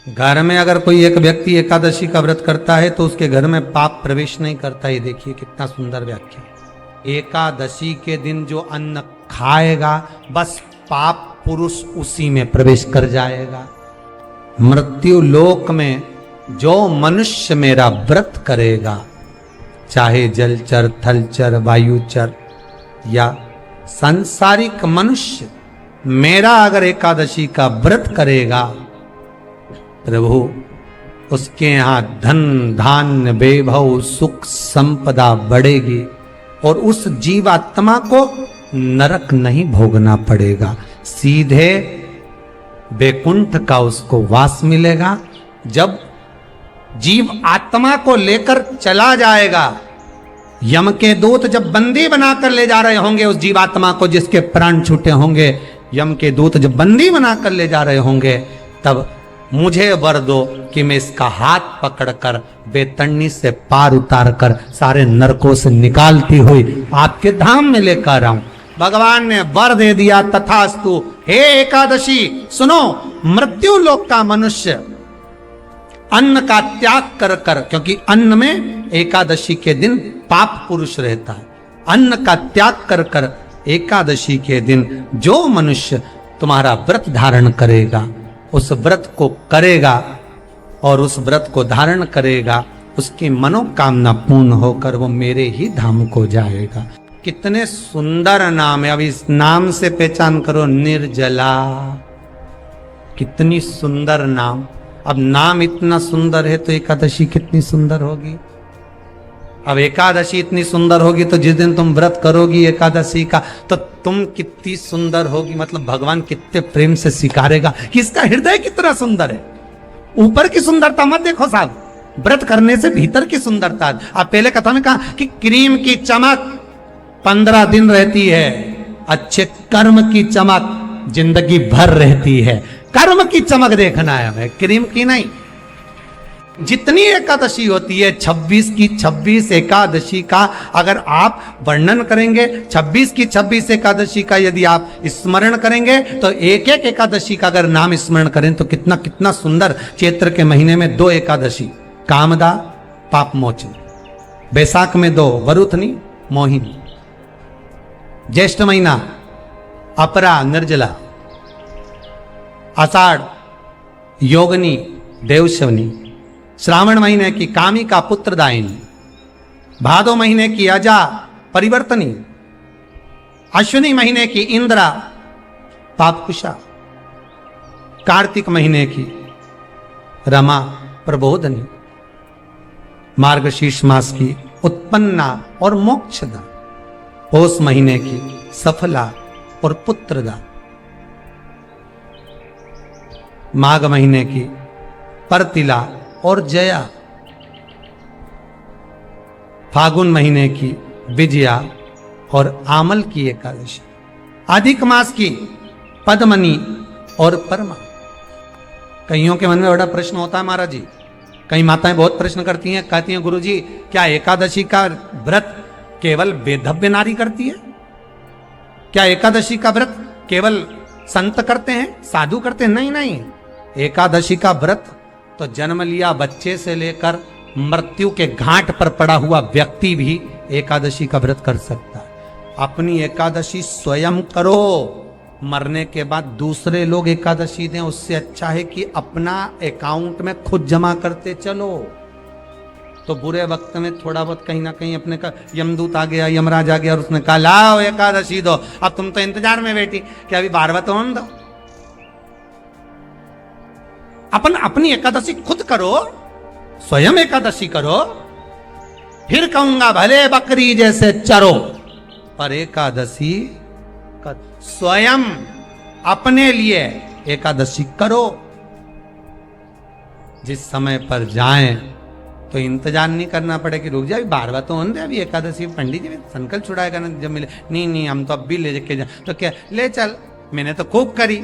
घर में अगर कोई एक व्यक्ति एकादशी का व्रत करता है तो उसके घर में पाप प्रवेश नहीं करता। ये देखिए कितना सुंदर व्याख्या। एकादशी के दिन जो अन्न खाएगा बस पाप पुरुष उसी में प्रवेश कर जाएगा। मृत्यु लोक में जो मनुष्य मेरा व्रत करेगा, चाहे जलचर, थलचर, वायुचर या सांसारिक मनुष्य, मेरा अगर एकादशी का व्रत करेगा, प्रभु उसके यहां धन धान्य वैभव सुख संपदा बढ़ेगी और उस जीवात्मा को नरक नहीं भोगना पड़ेगा, सीधे वैकुंठ का उसको वास मिलेगा। जब जीव आत्मा को लेकर चला जाएगा, यम के दूत जब बंदी बनाकर ले जा रहे होंगे उस जीवात्मा को जिसके प्राण छूटे होंगे, यम के दूत जब बंदी बनाकर ले जा रहे होंगे, तब मुझे वर दो कि मैं इसका हाथ पकड़कर बेतन्नी से पार उतार कर सारे नरकों से निकालती हुई आपके धाम में लेकर आऊं। भगवान ने वर दे दिया, तथास्तु। हे एकादशी सुनो, मृत्यु लोक का मनुष्य अन्न का त्याग कर कर, क्योंकि अन्न में एकादशी के दिन पाप पुरुष रहता है, अन्न का त्याग कर कर एकादशी के दिन जो मनुष्य तुम्हारा व्रत धारण करेगा, उस व्रत को करेगा और उस व्रत को धारण करेगा, उसकी मनोकामना पूर्ण होकर वो मेरे ही धाम को जाएगा। कितने सुंदर नाम है। अब इस नाम से पहचान करो, निर्जला। कितनी सुंदर नाम। अब नाम इतना सुंदर है तो एकादशी कितनी सुंदर होगी। अब एकादशी इतनी सुंदर होगी तो जिस दिन तुम व्रत करोगी एकादशी का, तो तुम कितनी सुंदर होगी। मतलब भगवान कितने प्रेम से सिखारेगा कि इसका हृदय कितना सुंदर है। ऊपर की सुंदरता मत देखो साहब, व्रत करने से भीतर की सुंदरता। आप पहले कथा में कहा कि क्रीम की चमक 15 दिन रहती है, अच्छे कर्म की चमक जिंदगी भर रहती है। कर्म की चमक देखना है हमें, क्रीम की नहीं। जितनी एकादशी होती है, 26 की 26 एकादशी का अगर आप वर्णन करेंगे, 26 की 26 एकादशी का यदि आप स्मरण करेंगे, तो एक एक एकादशी का अगर नाम स्मरण करें तो कितना कितना सुंदर। चैत्र के महीने में 2 एकादशी, कामदा पाप मोचन, बैसाख में 2 वरुथनी मोहिनी, ज्येष्ठ महीना अपरा निर्जला, आषाढ़ योगनी देवशवनी, श्रावण महीने की कामिका पुत्रदायिनी, भादो महीने की अजा परिवर्तनी, अश्विनी महीने की इंद्रा पापकुशा, कार्तिक महीने की रमा प्रबोधनी, मार्गशीर्ष मास की उत्पन्ना और मोक्षदा, पौष महीने की सफला और पुत्रदा, माघ महीने की परतिला और जया, फागुन महीने की विजया और आमल की एकादशी, अधिक मास की पद्मनी और परमा। कईयों के मन में बड़ा प्रश्न होता है महाराज जी, कई माताएं बहुत प्रश्न करती हैं, कहती हैं गुरुजी क्या एकादशी का व्रत केवल वेधव्य नारी करती है? क्या एकादशी का व्रत केवल संत करते हैं, साधु करते हैं? नहीं नहीं, एकादशी का व्रत तो जन्म लिया बच्चे से लेकर मृत्यु के घाट पर पड़ा हुआ व्यक्ति भी एकादशी का व्रत कर सकता है। अपनी एकादशी स्वयं करो, मरने के बाद दूसरे लोग एकादशी दें, उससे अच्छा है कि अपना अकाउंट में खुद जमा करते चलो। तो बुरे वक्त में थोड़ा बहुत कहीं ना कहीं अपने का यमदूत आ गया, यमराज आ गया और उसने कहा लाओ एकादशी दो। अब तुम तो इंतजार में बैठी कि अभी 12वां तो होने दो। अपनी एकादशी खुद करो, स्वयं एकादशी करो, फिर कहूंगा भले बकरी जैसे चरो, पर एकादशी स्वयं अपने लिए एकादशी करो। जिस समय पर जाएं तो इंतजार नहीं करना पड़े कि रुक जाए 12वां तो होने दे, अभी एकादशी पंडित जी संकल्प छुड़ाएगा ना जब मिले। नहीं हम तो अब भी ले के जाए, तो क्या ले चल, मैंने तो खूब करी,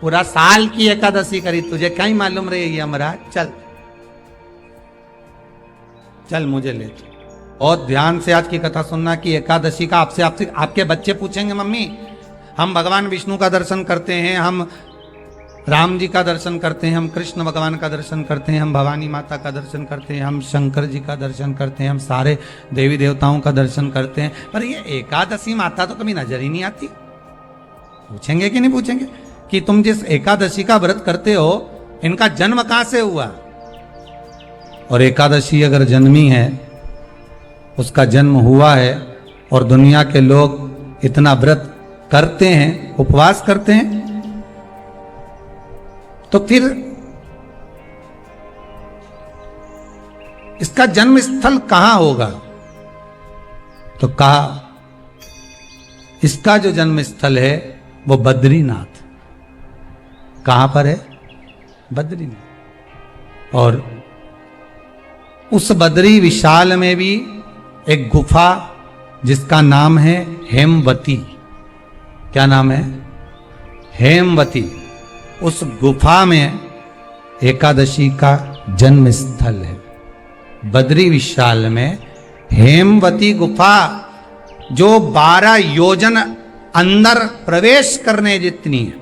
पूरा साल की एकादशी करी, तुझे क्या ही मालूम रहेगी हमारा, चल चल मुझे ले चल। और ध्यान से आज की कथा सुनना कि एकादशी का आपसे आपके बच्चे पूछेंगे मम्मी हम भगवान विष्णु का दर्शन करते हैं, हम राम जी का दर्शन करते हैं, हम कृष्ण भगवान का दर्शन करते हैं, हम भवानी माता का दर्शन करते हैं, हम शंकर जी का दर्शन करते हैं, हम सारे देवी देवताओं का दर्शन करते हैं, पर ये एकादशी माता तो कभी नजर ही नहीं आती। पूछेंगे कि नहीं पूछेंगे कि तुम जिस एकादशी का व्रत करते हो इनका जन्म कहां से हुआ? और एकादशी अगर जन्मी है, उसका जन्म हुआ है और दुनिया के लोग इतना व्रत करते हैं, उपवास करते हैं, तो फिर इसका जन्म स्थल कहां होगा? तो कहा इसका जो जन्म स्थल है वो बद्रीनाथ। कहां पर है? बद्रीनाथ। और उस बद्री विशाल में भी एक गुफा जिसका नाम है हेमवती। क्या नाम है? हेमवती। उस गुफा में एकादशी का जन्म स्थल है। बद्री विशाल में हेमवती गुफा, जो 12 योजन अंदर प्रवेश करने जितनी है,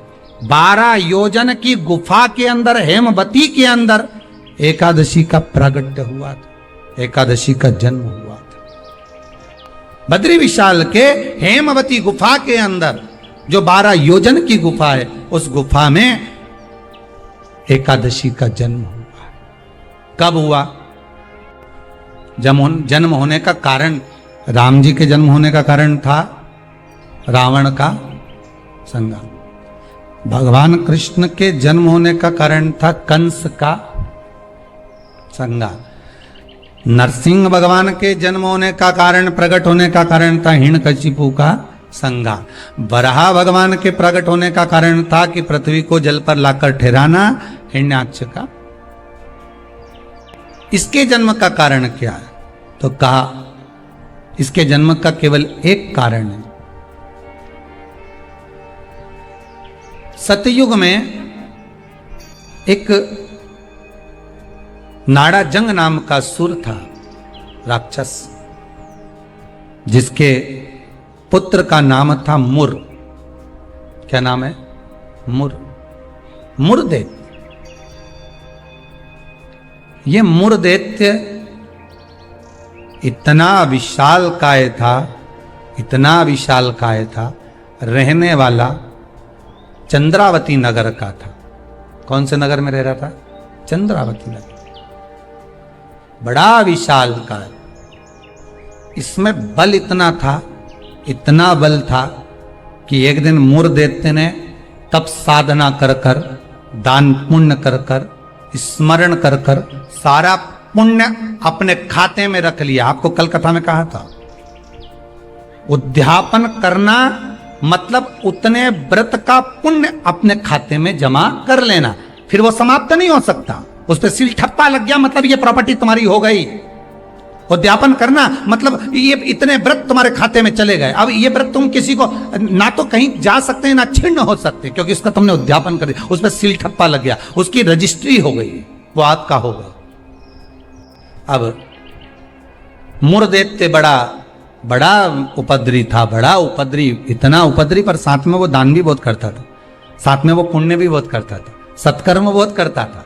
12 योजन की गुफा के अंदर, हेमवती के अंदर एकादशी का प्रागट्य हुआ था, एकादशी का जन्म हुआ था। बद्री विशाल के हेमवती गुफा के अंदर जो 12 योजन की गुफा है, उस गुफा में एकादशी का जन्म हुआ। कब हुआ? जन्म होने का कारण, राम जी के जन्म होने का कारण था रावण का संहार। भगवान कृष्ण के जन्म होने का कारण था कंस का संहार। नरसिंह भगवान के जन्म होने का कारण, प्रकट होने का कारण था हिरण्यकशिपु का संहार। वराह भगवान के प्रकट होने का कारण था कि पृथ्वी को जल पर लाकर ठहराना, हिरण्याक्ष का। इसके जन्म का कारण क्या है? तो कहा इसके जन्म का केवल एक कारण है। सतयुग में एक नाड़ाजंग नाम का सुर था, राक्षस, जिसके पुत्र का नाम था मुर। क्या नाम है? मुर। मुरदैत्य। ये मुरदैत्य इतना विशाल काय था, इतना विशाल काय था, रहने वाला चंद्रावती नगर का था। कौन से नगर में रह रहा था? चंद्रावती नगर। बड़ा विशाल काय। इसमें बल इतना था, इतना बल था कि एक दिन मुरदैत्य ने तप साधना कर कर, दान पुण्य कर कर, स्मरण कर कर सारा पुण्य अपने खाते में रख लिया। आपको कल कथा में कहा था, उद्यापन करना मतलब उतने व्रत का पुण्य अपने खाते में जमा कर लेना, फिर वो समाप्त नहीं हो सकता। उस पर सील ठप्पा लग गया मतलब ये प्रॉपर्टी तुम्हारी हो गई। उद्यापन करना मतलब ये इतने व्रत तुम्हारे खाते में चले गए। अब ये व्रत तुम किसी को ना तो कहीं जा सकते हैं ना छिन्न हो सकते, क्योंकि इसका तुमने उद्यापन कर दिया, उस पर सील ठप्पा लग गया, उसकी रजिस्ट्री हो गई, वो आपका हो गया। अब मुरदैत्य बड़ा उपद्री था, बड़ा उपद्री, इतना उपद्री, पर साथ में वो दान भी बहुत करता था, साथ में वो पुण्य भी बहुत करता था, सत्कर्म बहुत करता था।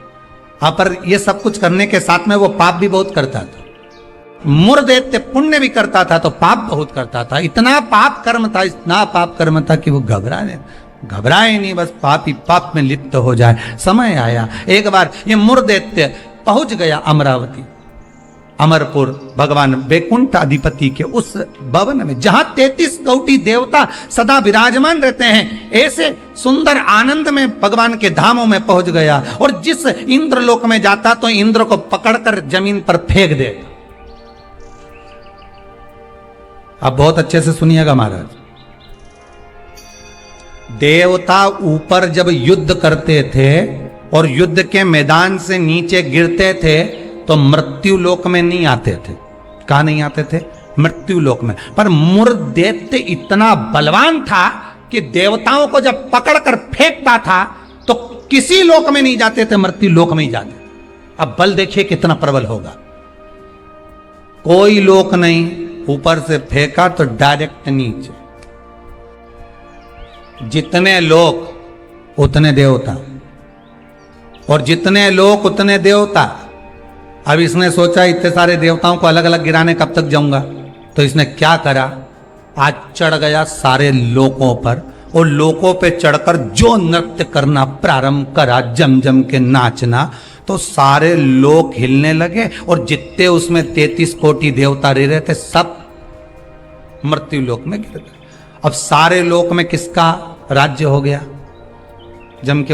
हाँ, पर ये सब कुछ करने के साथ में वो पाप भी बहुत करता था। मुरदैत्य पुण्य भी करता था तो पाप बहुत करता था। इतना पाप कर्म था, इतना पाप कर्म था कि वो घबराए नहीं, बस पाप ही पाप में लिप्त हो जाए। समय आया, एक बार ये मुरदैत्य पहुंच गया अमरावती, अमरपुर, भगवान वैकुंठ अधिपति के उस भवन में जहां 33 कोटि देवता सदा विराजमान रहते हैं। ऐसे सुंदर आनंद में भगवान के धामों में पहुंच गया, और जिस इंद्र लोक में जाता तो इंद्र को पकड़कर जमीन पर फेंक देता। अब बहुत अच्छे से सुनिएगा महाराज, देवता ऊपर जब युद्ध करते थे और युद्ध के मैदान से नीचे गिरते थे तो मृत्यु लोक में नहीं आते थे। कहां नहीं आते थे? मृत्यु लोक में। पर मुरदैत्य इतना बलवान था कि देवताओं को जब पकड़कर फेंकता था तो किसी लोक में नहीं जाते थे, मृत्यु लोक में ही जाते थे। अब बल देखिए कितना प्रबल होगा। कोई लोक नहीं, ऊपर से फेंका तो डायरेक्ट नीचे। जितने लोक उतने देवता, और जितने लोग उतने देवता। अब इसने सोचा इतने सारे देवताओं को अलग अलग गिराने कब तक जाऊंगा, तो इसने क्या करा, आज चढ़ गया सारे लोकों पर और लोकों पे चढ़कर जो नृत्य करना प्रारंभ करा, जम जम के नाचना, तो सारे लोक हिलने लगे और जितने उसमें 33 कोटि देवता रह रहे थे सब मृत्यु लोक में गिर गए। अब सारे लोक में किसका राज्य हो गया, जम के